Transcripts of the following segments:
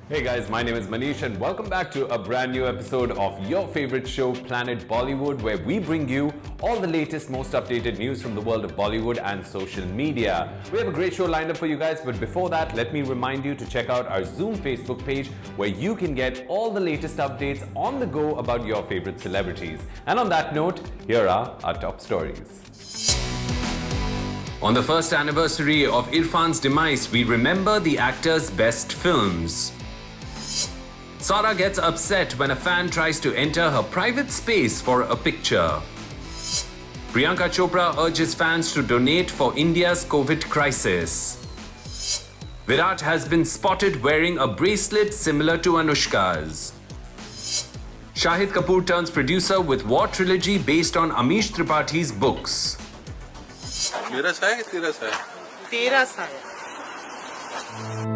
Hey guys, my name is Manish and welcome back to a brand new episode of your favorite show, Planet Bollywood, where we bring you all the latest, most updated news from the world of Bollywood and social media. We have a great show lined up for you guys, but before that, let me remind you to check out our Zoom Facebook page where you can get all the latest updates on the go about your favorite celebrities. And on that note, here are our top stories. On the first anniversary of Irfan's demise, we remember the actor's best films. Sara gets upset when a fan tries to enter her private space for a picture. Priyanka Chopra urges fans to donate for India's COVID crisis. Virat has been spotted wearing a bracelet similar to Anushka's. Shahid Kapoor turns producer with War trilogy based on Amish Tripathi's books. मेरा सा है तेरा सा है? तेरा सा है।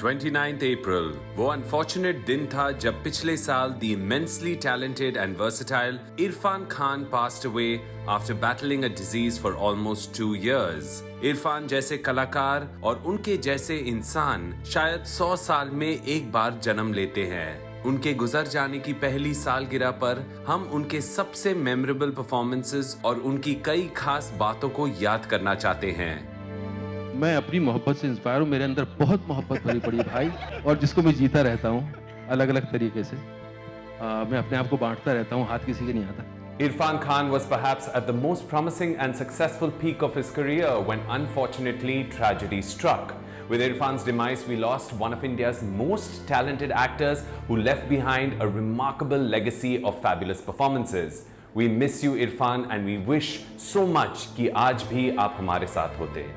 29th April, वो अनफॉर्चुनेट दिन था जब पिछले साल the immensely talented and versatile Irfan Khan passed away after battling a disease for almost 2 years. Irfan जैसे कलाकार और उनके जैसे इंसान शायद 100 साल में एक बार जन्म लेते हैं। उनके गुजर जाने की पहली सालगिरह पर हम उनके सबसे मेमोरेबल परफॉर्मेंसेस और उनकी कई खास बातों को याद करना चाहते हैं। मैं अपनी मोहब्बत से इंस्पायर हूँ। मेरे अंदर बहुत मोहब्बत भरी पड़ी है भाई, और जिसको मैं जीता रहता हूँ अलग अलग तरीके से। मैं अपने आप को बांटता रहता हूँ, हाथ किसी के नहीं आता। Irfan Khan was perhaps at the most promising and successful peak of his career when unfortunately tragedy struck. With Irfan's demise, we lost one of India's most talented actors who left behind a remarkable legacy of fabulous performances. We miss you, Irfan, and we wish so much कि आज भी आप हमारे साथ होते।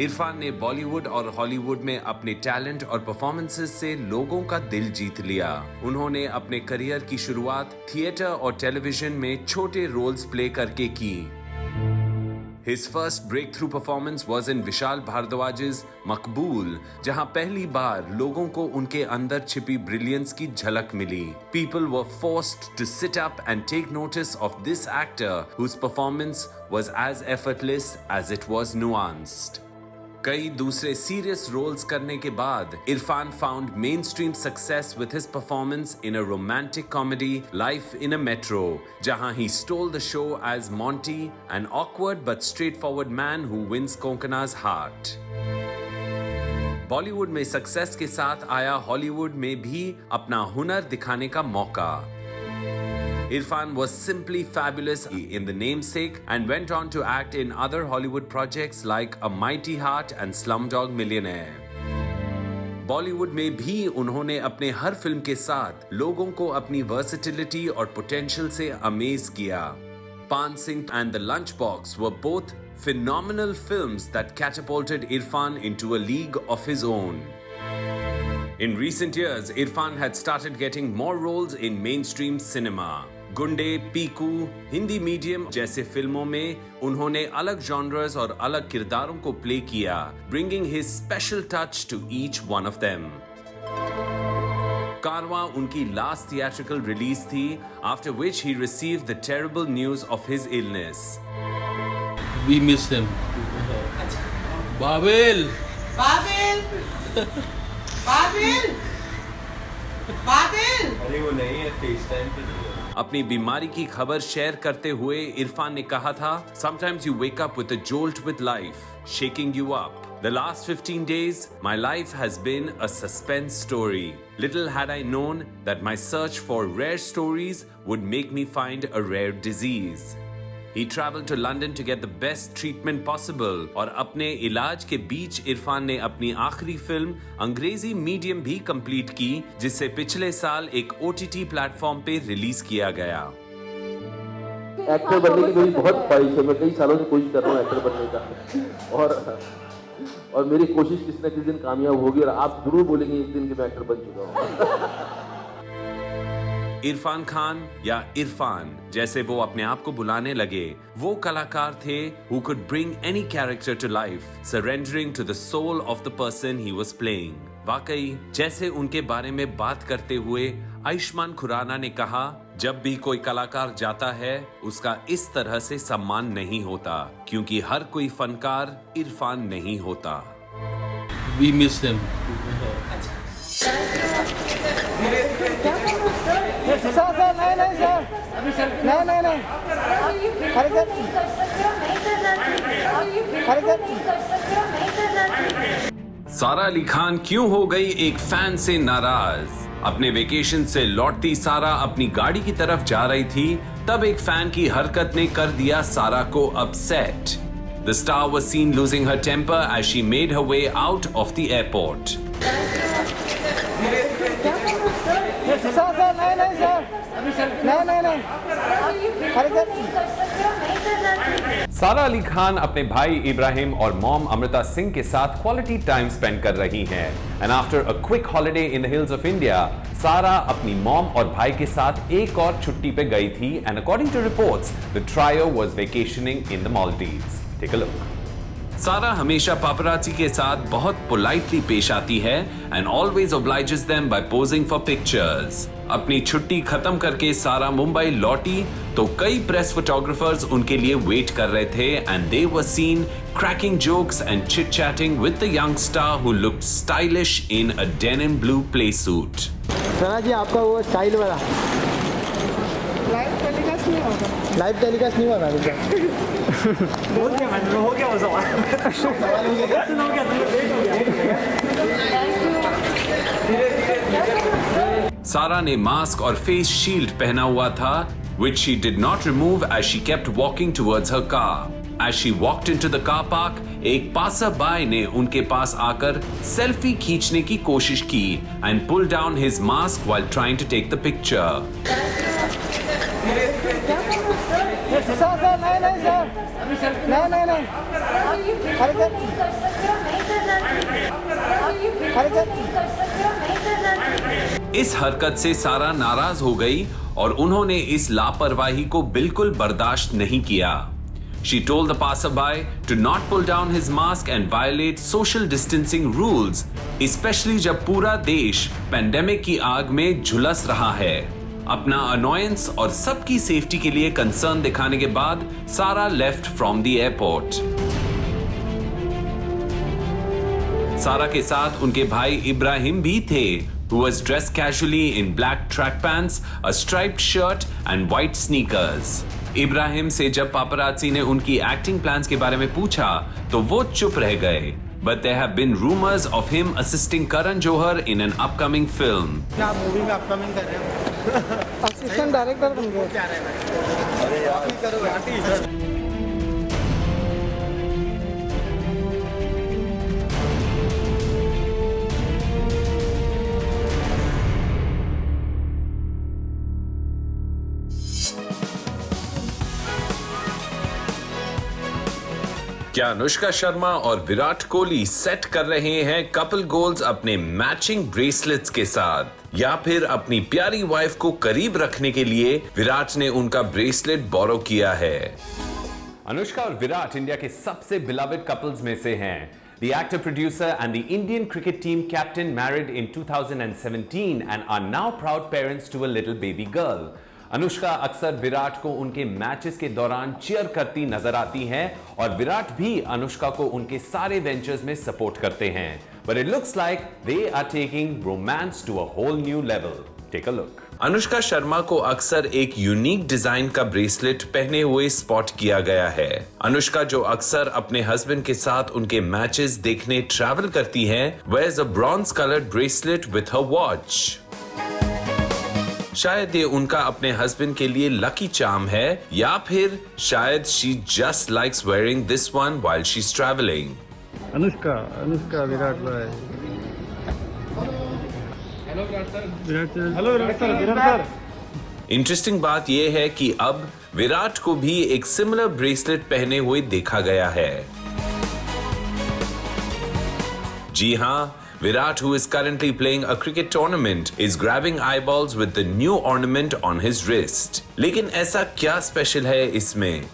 इरफान ने बॉलीवुड और Hollywood में अपने टैलेंट और परफॉर्मेंसेस से लोगों का दिल जीत लिया। उन्होंने अपने करियर की शुरुआत थिएटर और टेलीविजन में छोटे रोल्स प्ले करके की। His first breakthrough performance was in विशाल भारद्वाज's मकबूल, जहां पहली बार लोगों को उनके अंदर छिपी ब्रिलियंस की झलक मिली। People were forced to sit up and take notice of this actor whose performance was as effortless as it was nuanced. कई दूसरे सीरियस रोल्स करने के बाद Irfan found mainstream success with his performance in a romantic comedy life in a metro, जहां he stole the show as Monty, an awkward but straightforward man who wins कोंकणा's heart. Bollywood में success के साथ आया Hollywood में भी अपना हुनर दिखाने का मौका। Irfan was simply fabulous in the namesake and went on to act in other Hollywood projects like A Mighty Heart and Slumdog Millionaire. Bollywood में भी उन्होंने अपने हर फिल्म के साथ लोगों को अपनी वर्सेटिलिटी और पोटेंशियल से अमेज किया। पान Singh and The Lunchbox were both phenomenal films that catapulted Irfan into a league of his own. In recent years, Irfan had started getting more roles in mainstream cinema. गुंडे, Piku, Hindi medium जैसे फिल्मों में उन्होंने अलग genres और अलग किरदारों को प्ले किया, bringing his special touch to each one of them. कारवां उनकी लास्ट थिएट्रिकल रिलीज थी, after which he received the terrible news of his illness. We miss him. Babil Babil Babil Babil. अरे वो नहीं है, फेस टाइम पे अपनी बीमारी की खबर शेयर करते हुए इरफान ने कहा था, Sometimes you wake up with a jolt with life, shaking you up. The last 15 days, my life has been a suspense story. Little had I known that my search for rare stories would make me find a rare disease. He traveled to London to get the best treatment possible. और अपने इलाज के बीच इरफान ने अपनी आखिरी film अंग्रेजी medium भी complete की, जिसे पिछले साल एक OTT प्लेटफॉर्म पे रिलीज किया गया। एक्टर बनने की मेरी बहुत ख्वाहिश है। मैं कई सालों से कोशिश कर रहा हूँ एक्टर बनने का, और मेरी कोशिश किसी न किसी दिन कामयाब होगी, और आप जरूर बोलेंगे एक दिन कि मैं एक्टर बन चुका हूँ। इरफान खान या इरफान जैसे वो अपने आप को बुलाने लगे, वो कलाकार थे who could bring any character to life, surrendering to the soul of the person he was playing. वाकई जैसे उनके बारे में बात करते हुए आयुष्मान खुराना ने कहा, जब भी कोई कलाकार जाता है उसका इस तरह से सम्मान नहीं होता, क्योंकि हर कोई फनकार इरफान नहीं होता। We miss him. सारा अली खान क्यों हो गई एक फैन से नाराज? अपने वेकेशन से लौटती सारा अपनी गाड़ी की तरफ जा रही थी, तब एक फैन की हरकत ने कर दिया सारा को upset. The star was seen losing her temper as she made her way out of the airport. सारा अली खान अपने भाई इब्राहिम और मॉम अमृता सिंह के साथ क्वालिटी टाइम स्पेंड कर रही हैं। And after a quick holiday in the hills of India, सारा अपनी मॉम और भाई के साथ एक और छुट्टी पे गई थी। And according to reports, the trio was vacationing in the Maldives. Take a look. Sara हमेशा पापराची के साथ बहुत पोलाइटली पेश आती है and always obliges them by posing for pictures. अपनी छुट्टी खत्म करके सारा मुंबई लौटी तो कई प्रेस फोटोग्राफर्स उनके लिए वेट कर रहे थे and they were seen cracking jokes and chit-chatting with the young star who looked stylish in a denim blue play suit. सना जी, आपका वो स्टाइल वाला लाइव टेलीकास्ट नहीं होगा। लाइव टेलीकास्ट नहीं होगा अभी हो गया वो सवाल सारा ने मास्क और फेस शील्ड पहना हुआ था, which she did not remove as she kept walking towards her car. As she walked into the car park, एक passerby ने उनके पास आकर सेल्फी खींचने की कोशिश की and pulled down his mask while trying to take the picture. इस हरकत से सारा नाराज हो गई और उन्होंने इस लापरवाही को बिल्कुल बर्दाश्त नहीं किया। She told the passerby to not pull down his mask and violate social distancing rules, especially जब पूरा देश पेंडेमिक की आग में झुलस रहा है। अपना अनोयंस और सबकी सेफ्टी के लिए कंसर्न दिखाने के बाद सारा लेफ्ट फ्रॉम द एयरपोर्ट। सारा के साथ उनके भाई इब्राहिम भी थे, who was dressed casually in black track pants, a striped shirt and white sneakers. Ibrahim से जब पापराची ने उनकी एक्टिंग प्लान्स के बारे में पूछा तो वो चुप रह गए। But there have been rumors of him assisting Karan Johar in an upcoming film. क्या मूवी में अपकमिंग कर रहे हो? असिस्टेंट डायरेक्टर बन गए। क्या रहे भाई? अरे यार करो क्या अनुष्का शर्मा और विराट कोहली सेट कर रहे हैं कपल गोल्स अपने मैचिंग ब्रेसलेट्स के साथ, या फिर अपनी प्यारी वाइफ को करीब रखने के लिए विराट ने उनका ब्रेसलेट बोरो किया है? अनुष्का और विराट इंडिया के सबसे बिलवेड कपल्स में से हैं। The actor, producer and the Indian cricket team captain married in 2017 and are now proud parents to a little baby girl. Anushka अक्सर विराट को उनके मैचेस के दौरान चीयर करती नजर आती हैं और विराट भी अनुष्का को उनके सारे वेंचर्स में सपोर्ट करते हैं। But it looks like they are taking romance to a whole new level. Take a look. Anushka Sharma को अक्सर एक यूनिक डिजाइन का ब्रेसलेट पहने हुए स्पॉट किया गया है। अनुष्का, जो अक्सर अपने हस्बैंड के साथ उनके मैचेस देखने ट्रैवल करती हैं, wears a bronze colored bracelet with her watch. शायद ये उनका अपने हस्बैंड के लिए लकी चार्म है, या फिर शायद she just likes wearing this one while she is travelling. Anushka Virat भाई। Hello Virat sir. इंटरेस्टिंग बात यह है कि अब विराट को भी एक सिमिलर ब्रेसलेट पहने हुए देखा गया है। जी हाँ, Virat, who is currently playing a cricket tournament, is grabbing eyeballs with the new ornament on his wrist. लेकिन ऐसा क्या स्पेशल है इसमें?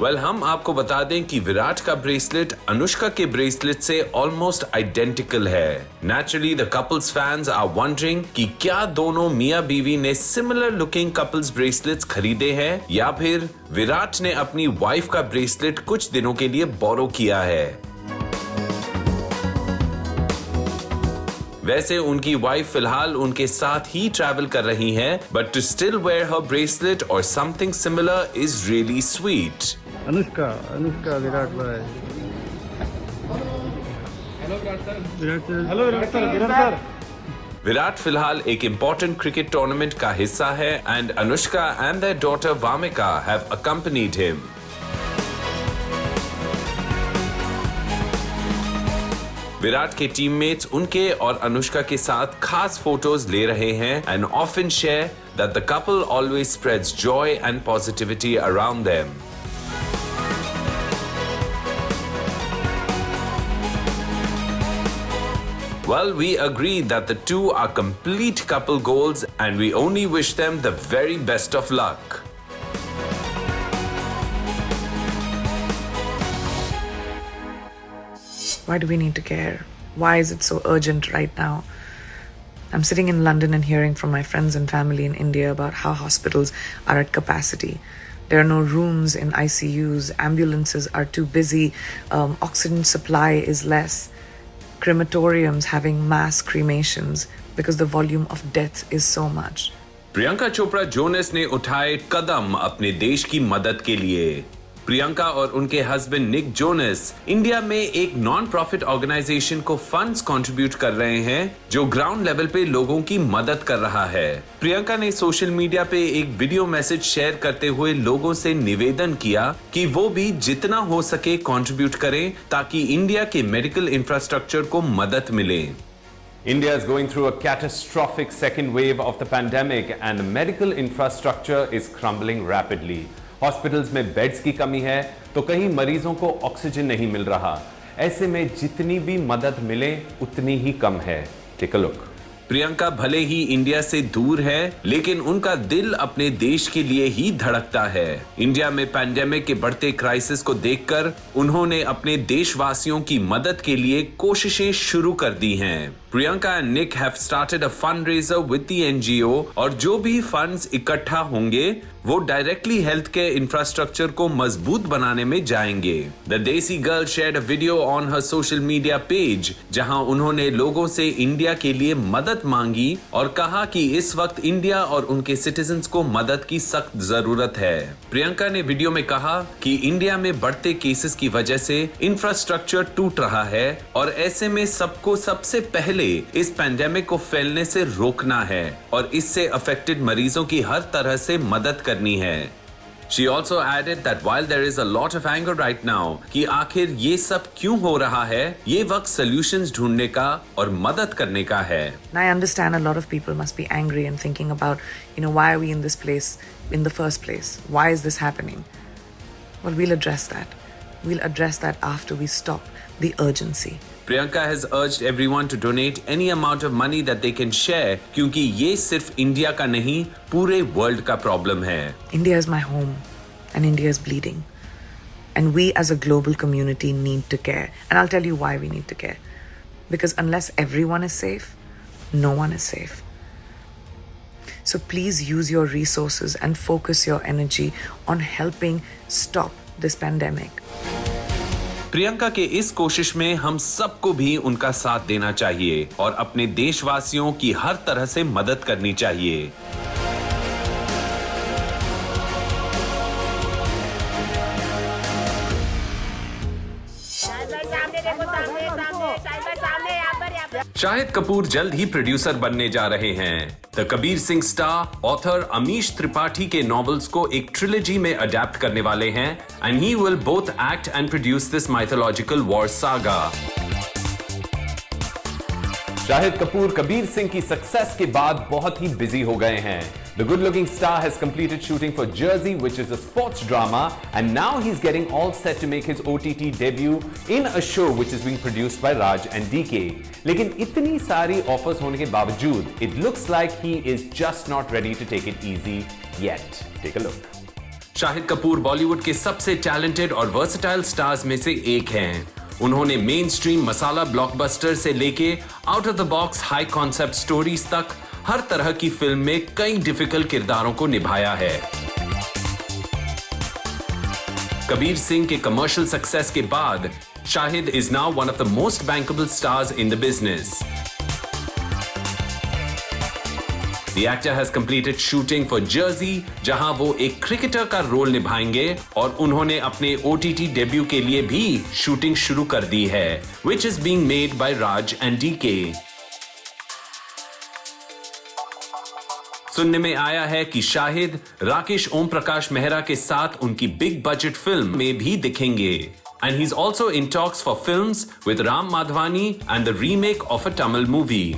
Well, हम आपको बता दें कि विराट का ब्रेसलेट अनुष्का के ब्रेसलेट से ऑलमोस्ट आइडेंटिकल है। Naturally, the couple's fans are wondering कि क्या दोनों मियां बीवी ने सिमिलर लुकिंग कपल्स ब्रेसलेट्स खरीदे हैं, या फिर विराट ने अपनी वाइफ का ब्रेसलेट कुछ दिनों के लिए बोरो किया है। वैसे उनकी वाइफ फिलहाल उनके साथ ही ट्रैवल कर रही हैं, but two still wear her bracelet और something similar is really sweet. Anushka Virat भाई। Hello Virat sir. विराट फिलहाल एक इम्पोर्टेंट क्रिकेट टूर्नामेंट का हिस्सा है and Anushka and there daughter Wamiqa have accompanied him. Virat के टीममेट्स उनके और अनुष्का के साथ खास फोटोज ले रहे हैं and often share that the couple always spreads Joy and positivity around them. Well, we agree that the two are complete couple goals and we only wish them the very best of luck. Why do we need to care? Why is it so urgent right now? I'm sitting in London and hearing from my friends and family in India about how hospitals are at capacity. There are no rooms in ICUs, ambulances are too busy, oxygen supply is less. Crematoriums having mass cremations because the volume of death is so much. Priyanka Chopra Jonas ने उठाए कदम अपने देश की मदद के लिए। प्रियंका और उनके हस्बैंड निक जोनस इंडिया में एक नॉन प्रॉफिट ऑर्गेनाइजेशन को फंड्स कंट्रीब्यूट कर रहे हैं जो ग्राउंड लेवल पे लोगों की मदद कर रहा है। प्रियंका ने सोशल मीडिया पे एक वीडियो मैसेज शेयर करते हुए लोगों से निवेदन किया कि वो भी जितना हो सके कंट्रीब्यूट करें ताकि इंडिया के मेडिकल इंफ्रास्ट्रक्चर को मदद मिले। India is going through a catastrophic second wave of the pandemic and the medical infrastructure is crumbling rapidly. Hospitals में बेड्स की कमी है तो कहीं मरीजों को ऑक्सीजन नहीं मिल रहा। ऐसे में जितनी भी मदद मिले उतनी ही कम है। Take a look. प्रियंका भले ही इंडिया से दूर है लेकिन उनका दिल अपने देश के लिए ही धड़कता है। इंडिया में पैंडेमिक के बढ़ते क्राइसिस को देखकर उन्होंने अपने देशवासियों की मदद के लिए कोशिशें शुरू कर दी हैं। Priyanka and Nick have started a fundraiser with the NGO और जो भी फंड्स इकट्ठा होंगे वो डायरेक्टली हेल्थ केयर इंफ्रास्ट्रक्चर को मजबूत बनाने में जाएंगे। द देसी girl shared a video on her social media page जहां उन्होंने लोगों से इंडिया के लिए मदद मांगी और कहा कि इस वक्त इंडिया और उनके सिटीजन्स को मदद की सख्त जरूरत है। प्रियंका ने वीडियो में कहा कि इंडिया में बढ़ते केसेस की वजह से इंफ्रास्ट्रक्चर टूट रहा है और ऐसे में सबको सबसे पहले इस पैंडेमिक को फैलने से रोकना है और इससे अफेक्टेड मरीजों की हर तरह से मदद करनी है। She also added that while there is a lot of anger right now कि आखिर ये सब क्यों हो रहा है, ये वक्त solutions ढूंढने का और मदद करने का है। I understand a lot of people must be angry and thinking about, why are we in this place in the first place? Why is this happening? Well, we'll address that. We'll address that after we stop the urgency. Priyanka has urged everyone to donate any amount of money that they can share क्योंकि ये सिर्फ India का नहीं पूरे world का problem है। India is my home and India is bleeding. And we as a global community need to care. And I'll tell you why we need to care. Because unless everyone is safe, no one is safe. So please use your resources and focus your energy on helping stop this pandemic. Priyanka के इस कोशिश में हम सबको भी उनका साथ देना चाहिए और अपने देशवासियों की हर तरह से मदद करनी चाहिए। शाहिद कपूर जल्द ही प्रोड्यूसर बनने जा रहे हैं। The Kabir Singh star author Amish Tripathi के नॉवेल्स को एक ट्रिलॉजी में अडैप्ट करने वाले हैं and he will both act and produce this mythological war saga. Shahid Kapoor Kabir Singh की सक्सेस के बाद बहुत ही बिजी हो गए हैं। The good-looking star has completed shooting for Jersey, which is a sports drama, and now he's getting all set to make his OTT debut in a show which is being produced by Raj and DK. लेकिन इतनी सारी offers होने के बावजूद, it looks like he is just not ready to take it easy yet. Take a look. Shahid Kapoor Bollywood के सबसे talented और versatile stars में से एक हैं। उन्होंने मेन स्ट्रीम मसाला ब्लॉकबस्टर से लेके out of the box high concept stories तक हर तरह की फिल्म में कई डिफिकल्ट किरदारों को निभाया है। कबीर सिंह के कमर्शियल सक्सेस के बाद Shahid is now one of the most bankable stars in the business. The actor has completed shooting for Jersey, जहां वो एक क्रिकेटर का रोल निभाएंगे और उन्होंने अपने OTT डेब्यू के लिए भी शूटिंग शुरू कर दी है, which is being made by Raj and DK. सुनने में आया है कि शाहिद राकेश ओम प्रकाश मेहरा के साथ उनकी बिग बजट फिल्म में भी दिखेंगे. And he's also in talks for films with Ram Madhvani and the remake of a Tamil movie.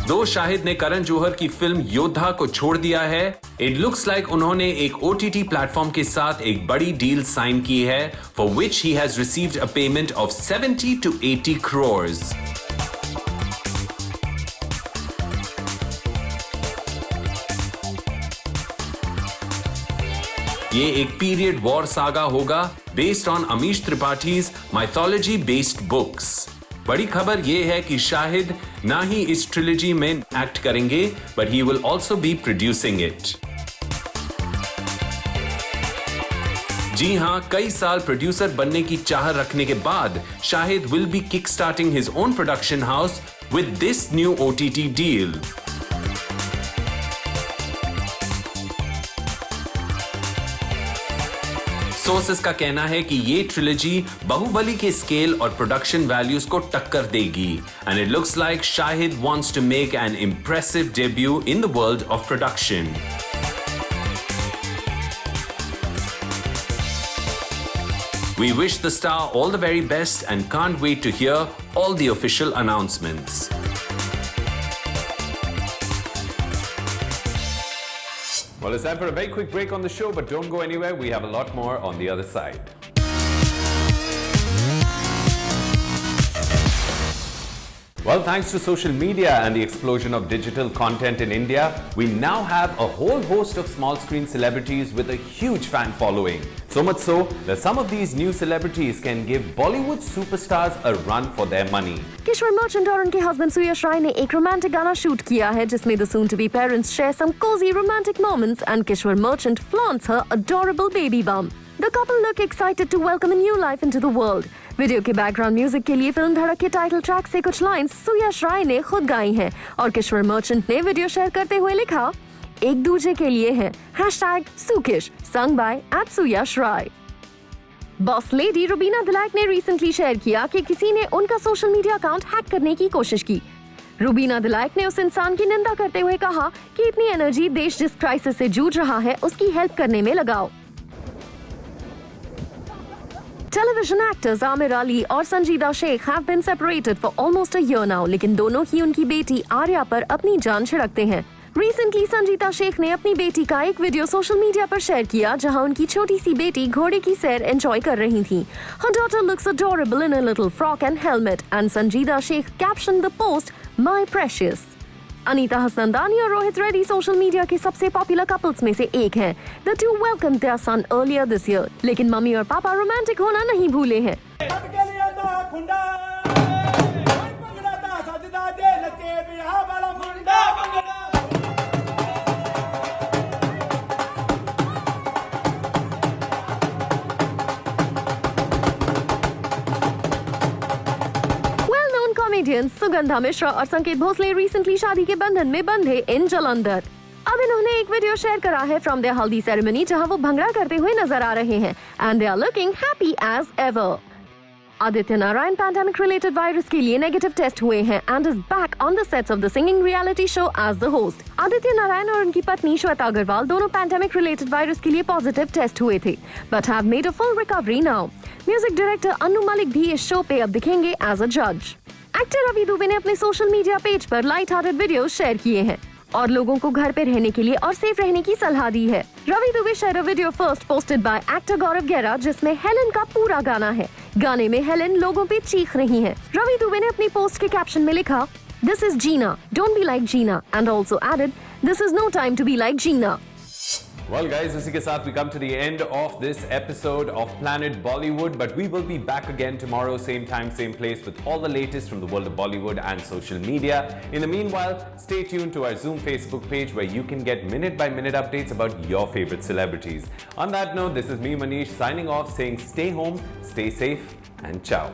दो शाहिद ने करण जौहर की फिल्म योद्धा को छोड़ दिया है, it looks like उन्होंने एक OTT प्लेटफॉर्म के साथ एक बड़ी डील साइन की है, for which he has received a payment of 70 to 80 crores. ये एक पीरियड वॉर सागा होगा based on Amish Tripathi's mythology based books. बड़ी खबर ये है कि शाहिद ना ही इस ट्रिलॉजी में एक्ट करेंगे, but he will also be producing it. जी हां, कई साल प्रोड्यूसर बनने की चाह रखने के बाद Shahid will be kick starting his own production house with this new OTT deal. Sources का कहना है कि ये ट्रिलॉजी बाहुबली के स्केल और प्रोडक्शन वैल्यूज को टक्कर देगी, and it looks like Shahid wants to make an impressive debut in the world of production. We wish the star all the very best and can't wait to hear all the official announcements. Well, it's time for a very quick break on the show, but don't go anywhere. We have a lot more on the other side. Well, thanks to social media and the explosion of digital content in India, we now have a whole host of small screen celebrities with a huge fan following. So much so that some of these new celebrities can give Bollywood superstars a run for their money. Kishwer Merchant और उनके husband सुयश राय ने एक romantic गाना shoot किया है जिसमें the soon to be parents share some cozy romantic moments and Kishore Merchant flaunts her adorable baby bump. The couple look excited to welcome a new life into the world. Video के background music के लिए film धड़क के title track से कुछ lines सुयश राय ने खुद गाई हैं और किशोर मर्चेंट ने वीडियो शेयर करते हुए लिखा, एक दूजे के लिए है #Sukish sung by @SuyashRai. Boss lady Rubina Dilaik ने रिसेंटली शेयर किया कि किसी ने उनका सोशल मीडिया अकाउंट हैक करने की कोशिश की. रुबीना दिलैक ने उस इंसान की निंदा करते हुए कहा कि इतनी एनर्जी देश जिस क्राइसिस से जूझ रहा है उसकी हेल्प करने में लगाओ. Television actors Amir Ali और संजीदा Sheikh have been separated for almost a year now, लेकिन दोनों ही उनकी बेटी आर्या पर अपनी जान छिड़कते हैं. Recently, संजीदा शेख ने अपनी बेटी का एक वीडियो सोशल मीडिया पर शेयर किया जहां उनकी छोटी सी बेटी घोड़े की सैर एंजॉय कर रही थी. Her daughter looks adorable in a little frock and helmet, and संजीदा Sheikh captioned the post, "My precious." Anita Hasnandani और रोहित रेड्डी सोशल मीडिया के सबसे पॉपुलर कपल्स में से एक हैं. The two welcomed their son earlier this year, लेकिन मम्मी और पापा रोमांटिक होना नहीं भूले हैं. कॉमेडियंस सुगंधा मिश्रा और संकेत भोसले रिसेंटली शादी के बंधन में बंधे इन जलंधर. अब इन्होंने एक वीडियो शेयर करा है फ्रॉम देयर हल्दी सेरेमनी जहां वो भंगड़ा करते हुए नजर आ रहे हैं and they are looking happy as ever. Aditya Narayan pandemic related virus के लिए नेगेटिव टेस्ट हुए हैं and is back on the sets of the singing reality show as the host. Aditya Narayan और उनकी पत्नी श्वेता अग्रवाल दोनों पैंडेमिक रिलेटेड वायरस के लिए पॉजिटिव टेस्ट हुए थे but have made a full recovery now. Music director Anu Malik भी इस शो पे अब दिखेंगे एज अ जज. एक्टर रवि दुबे ने अपने सोशल मीडिया पेज पर लाइट हार्टेड वीडियो शेयर किए हैं और लोगों को घर पे रहने के लिए और सेफ रहने की सलाह दी है. Ravi Dubey share a video first posted by actor Gaurav Gera जिसमें हेलन का पूरा गाना है. गाने में हेलन लोगों पे चीख रही है. रवि दुबे ने अपनी पोस्ट के कैप्शन में लिखा, "This is Gina, don't be like Gina," and also added, "This is no time to be like Gina." Well guys, इसी के साथ we come to the end of this episode of Planet Bollywood, but we will be back again tomorrow, same time, same place, with all the latest from the world of Bollywood and social media. In the meanwhile, stay tuned to our Zoom Facebook page where you can get minute-by-minute updates about your favorite celebrities. On that note, this is me, Manish, signing off, saying stay home, stay safe, and ciao.